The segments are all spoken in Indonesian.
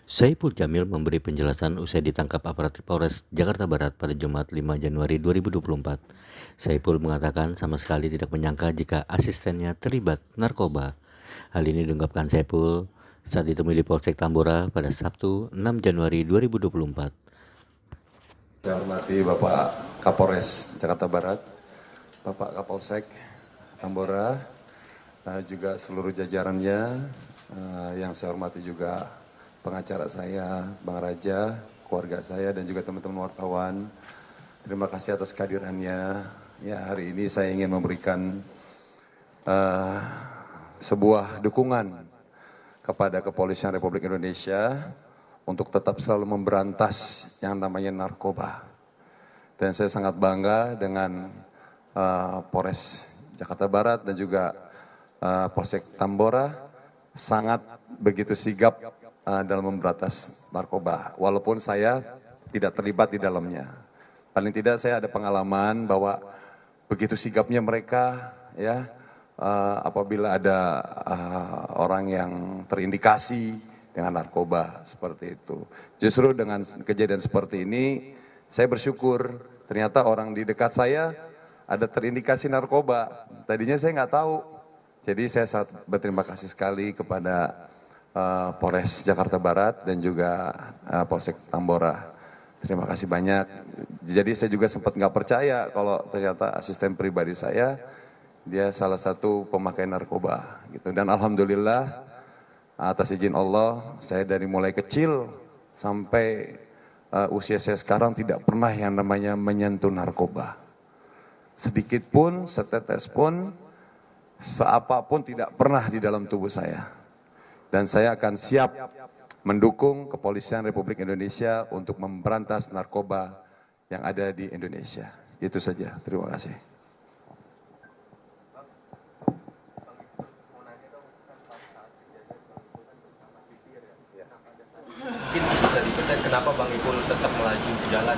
Saipul Jamil memberi penjelasan usai ditangkap aparat Polres Jakarta Barat pada Jumat 5 Januari 2024. Saipul mengatakan sama sekali tidak menyangka jika asistennya terlibat narkoba. Hal ini diungkapkan Saipul saat ditemui di Polsek Tambora pada Sabtu 6 Januari 2024. Saya hormati Bapak Kapolres Jakarta Barat, Bapak Kapolsek Tambora, juga seluruh jajarannya, yang saya hormati juga pengacara saya, Bang Raja, keluarga saya dan juga teman-teman wartawan. Terima kasih atas kehadirannya. Ya, hari ini saya ingin memberikan sebuah dukungan kepada Kepolisian Republik Indonesia untuk tetap selalu memberantas yang namanya narkoba. Dan saya sangat bangga dengan Polres Jakarta Barat dan juga Polsek Tambora sangat begitu sigap dalam memberantas narkoba. Walaupun saya tidak terlibat di dalamnya. Paling tidak saya ada pengalaman bahwa begitu sigapnya mereka ya apabila ada orang yang terindikasi dengan narkoba seperti itu. Justru dengan kejadian seperti ini, saya bersyukur ternyata orang di dekat saya ada terindikasi narkoba. Tadinya saya nggak tahu. Jadi saya sangat berterima kasih sekali kepada Polres Jakarta Barat dan juga Polsek Tambora. Terima kasih banyak. Jadi saya juga sempat nggak percaya kalau ternyata asisten pribadi saya dia salah satu pemakai narkoba gitu. Dan alhamdulillah atas izin Allah saya dari mulai kecil sampai usia saya sekarang tidak pernah yang namanya menyentuh narkoba. Sedikit pun, setetes pun, seapapun tidak pernah di dalam tubuh saya. Dan saya akan siap mendukung Kepolisian Republik Indonesia untuk memberantas narkoba yang ada di Indonesia. Itu saja, terima kasih. Mungkin bisa diceritain kenapa Bang Ipul tetap melaju ke jalan?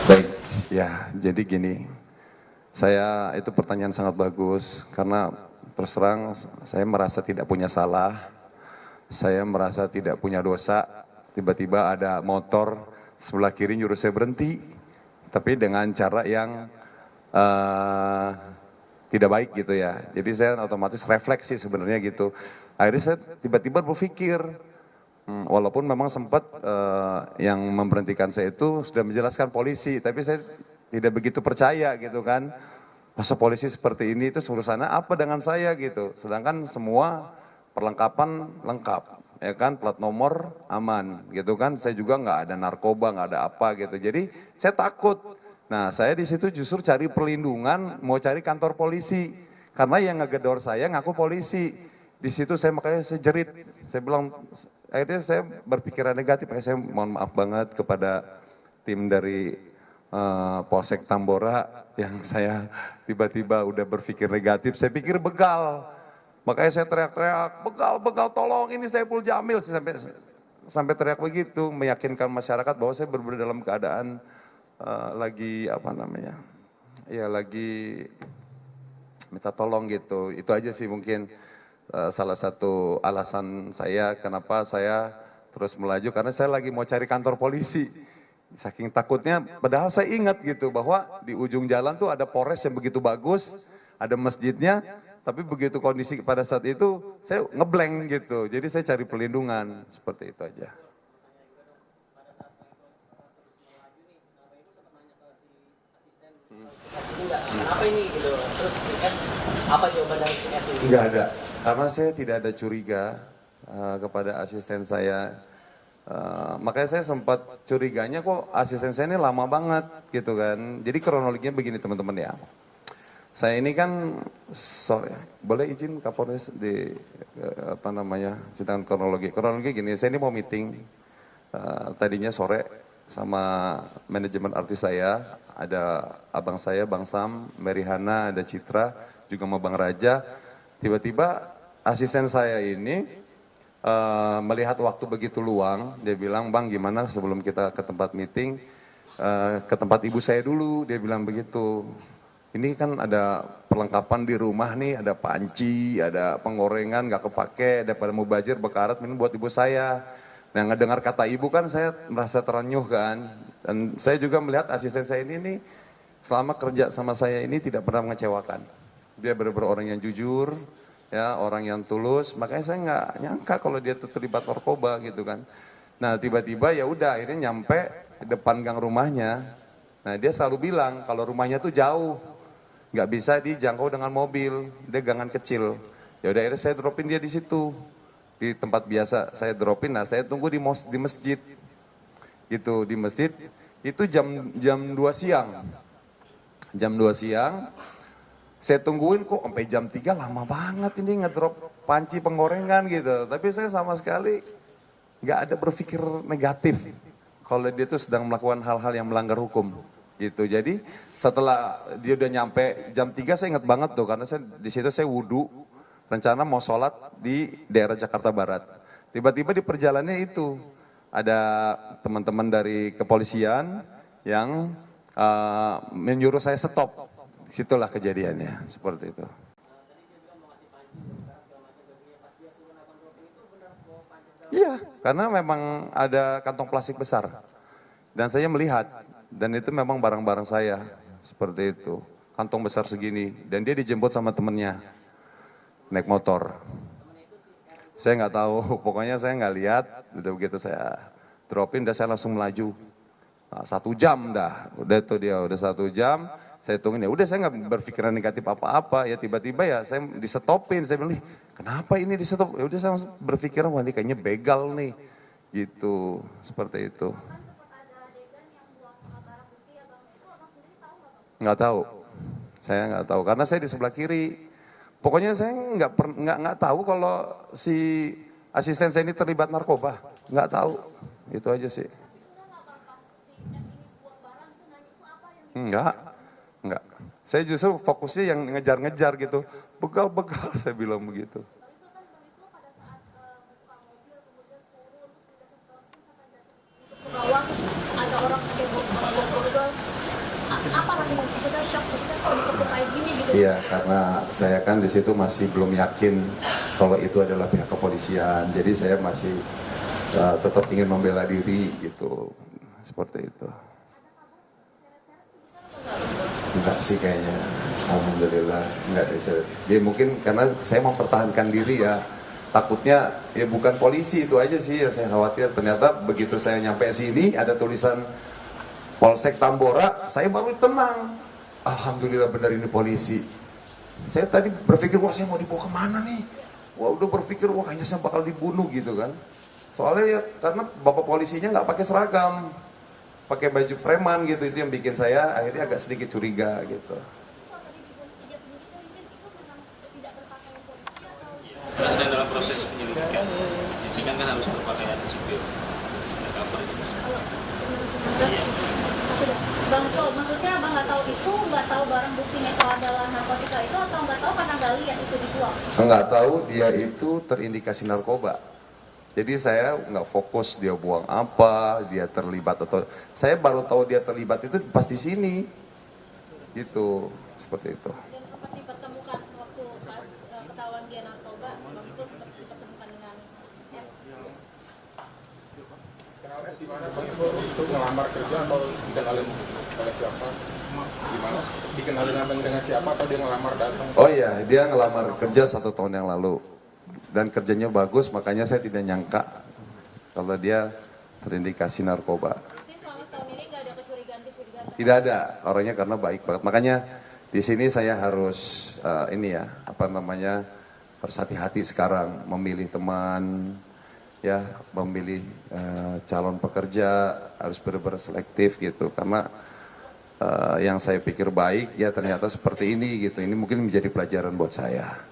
Baik, ya jadi gini, saya itu pertanyaan sangat bagus karena terus terang saya merasa tidak punya salah, saya merasa tidak punya dosa, tiba-tiba ada motor sebelah kiri nyuruh saya berhenti, tapi dengan cara yang tidak baik gitu ya. Jadi saya otomatis refleksi sebenarnya gitu. Akhirnya saya tiba-tiba berpikir, walaupun memang sempat yang memberhentikan saya itu sudah menjelaskan polisi, tapi saya tidak begitu percaya gitu kan. Masa polisi seperti ini itu urusannya apa dengan saya gitu. Sedangkan semua perlengkapan lengkap, ya kan, plat nomor aman gitu kan. Saya juga nggak ada narkoba, nggak ada apa gitu. Jadi saya takut. Nah saya di situ justru cari perlindungan, mau cari kantor polisi. Karena yang ngegedor saya ngaku polisi. Di situ saya makanya saya jerit, saya bilang, akhirnya saya berpikiran negatif, saya mohon maaf banget kepada tim dari Polsek Tambora yang saya tiba-tiba udah berpikir negatif, saya pikir begal. Makanya saya teriak-teriak, begal tolong ini Saipul Jamil, sampai teriak begitu, meyakinkan masyarakat bahwa saya benar dalam keadaan lagi apa namanya, ya lagi minta tolong gitu. Itu aja sih mungkin salah satu alasan saya kenapa saya terus melaju, karena saya lagi mau cari kantor polisi. Saking takutnya, padahal saya ingat gitu bahwa di ujung jalan tuh ada Polres yang begitu bagus, ada masjidnya, tapi begitu kondisi pada saat itu saya ngeblank gitu. Jadi saya cari perlindungan, seperti itu aja. Apa ini gitu? Terus si S, apa jawaban dari si S ini? Enggak ada, karena saya tidak ada curiga kepada asisten saya. Makanya saya sempat curiganya kok asisten saya ini lama banget gitu kan. Jadi kronologinya begini teman-teman ya. Saya ini kan sore, boleh izin Kapolres di apa namanya ceritakan kronologi. Kronologi gini, saya ini mau meeting tadinya sore sama manajemen artis saya, ada abang saya Bang Sam, Mary Hana, ada Citra, juga sama Bang Raja. Tiba-tiba asisten saya ini melihat waktu begitu luang, dia bilang, Bang gimana sebelum kita ke tempat meeting, ke tempat ibu saya dulu, dia bilang begitu. Ini kan ada perlengkapan di rumah nih, ada panci, ada penggorengan nggak kepake, ada pada mubazir bekarat minum buat ibu saya. Nah, ngedengar kata ibu kan saya merasa terenyuh kan. Dan saya juga melihat asisten saya ini nih, selama kerja sama saya ini tidak pernah mengecewakan. Dia benar-benar orang yang jujur, ya, orang yang tulus. Makanya saya nggak nyangka kalau dia tuh terlibat narkoba gitu kan. Nah, tiba-tiba ya udah akhirnya nyampe depan gang rumahnya. Nah, dia selalu bilang kalau rumahnya tuh jauh, nggak bisa dijangkau dengan mobil, dia gangan kecil. Ya udah akhirnya saya dropin dia di situ, di tempat biasa saya dropin. Nah, saya tunggu di masjid, gitu di masjid. Itu jam 2 siang, jam 2 siang. Saya tungguin kok sampai jam 3 lama banget ini ngedrop panci penggorengan gitu. Tapi saya sama sekali nggak ada berpikir negatif kalau dia tuh sedang melakukan hal-hal yang melanggar hukum gitu. Jadi setelah dia udah nyampe jam 3 saya ingat banget tuh karena saya di situ saya wudhu rencana mau sholat di daerah Jakarta Barat. Tiba-tiba di perjalanannya itu ada teman-teman dari kepolisian yang menyuruh saya stop. Situlah kejadiannya seperti itu. Iya, karena memang ada kantong plastik besar. Dan saya melihat, dan itu memang barang-barang saya, seperti itu. Kantong besar segini, dan dia dijemput sama temennya, naik motor. Saya nggak tahu, pokoknya saya nggak lihat, begitu saya dropin, dan saya langsung melaju. Nah, 1 jam dah, udah itu dia, udah 1 jam, saya tungguin, ya udah saya nggak berpikiran negatif apa-apa, ya tiba-tiba ya saya disetopin, saya bilang, kenapa ini disetop? Ya udah saya langsung berpikir, wah ini kayaknya begal nih, gitu, seperti itu. Nggak tahu, saya nggak tahu, karena saya di sebelah kiri. Pokoknya saya nggak tahu kalau si asisten saya ini terlibat narkoba, nggak tahu, itu aja sih. Enggak. Saya justru fokusnya yang ngejar-ngejar gitu. Begal-begal saya bilang begitu. Bawah terus ada orang pakai begal. Apa rasanya? Maksudnya shock, maksudnya kalau dikepung kayak gini gitu. Iya, karena saya kan di situ masih belum yakin kalau itu adalah pihak kepolisian. Jadi saya masih tetap ingin membela diri gitu. Seperti itu. Enggak sih kayaknya, alhamdulillah enggak bisa. Ya mungkin karena saya mempertahankan diri ya, takutnya ya bukan polisi itu aja sih yang saya khawatir. Ternyata begitu saya nyampe sini ada tulisan Polsek Tambora, saya baru tenang. Alhamdulillah benar ini polisi. Saya tadi berpikir wah saya mau dibawa kemana nih? Wah udah berpikir wah kayaknya saya bakal dibunuh gitu kan. Soalnya ya karena bapak polisinya nggak pakai seragam. Pakai baju preman gitu, itu yang bikin saya akhirnya agak sedikit curiga gitu. Sedang dalam proses penyelidikan, jadi kan harus berpakaian sipil. Bang Jo, maksudnya abang nggak tahu itu, nggak tahu barang buktinya itu adalah narkotika itu, atau nggak tahu karena nggak lihat itu dibuang? Nggak tahu dia itu terindikasi narkoba. Jadi saya nggak fokus dia buang apa, dia terlibat atau saya baru tahu dia terlibat itu pas di sini, gitu seperti itu. Dan sempat dipertemukan waktu pas ketahuan dia narkoba, Bang Ipul sempat dipertemukan dengan S. Kenal S di mana Bang Ipul untuk ngelamar kerja atau dikenalin oleh siapa? Gimana? Dikenalin dengan siapa atau dia ngelamar datang? Oh iya, dia ngelamar kerja 1 tahun yang lalu. Dan kerjanya bagus, makanya saya tidak nyangka kalau dia terindikasi narkoba. Berarti selama setahun ini nggak ada kecurigaan? Tidak ada, orangnya karena baik banget. Makanya di sini saya harus berhati-hati sekarang memilih teman, ya, memilih calon pekerja harus benar-benar selektif gitu. Karena yang saya pikir baik, ya ternyata seperti ini gitu. Ini mungkin menjadi pelajaran buat saya.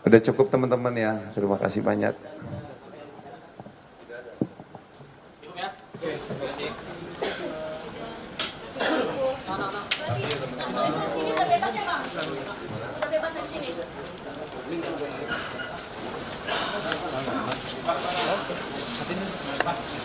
Udah cukup teman-teman ya, terima kasih banyak. Ini udah bebas ya bang? Udah bebas dari sini? Oke.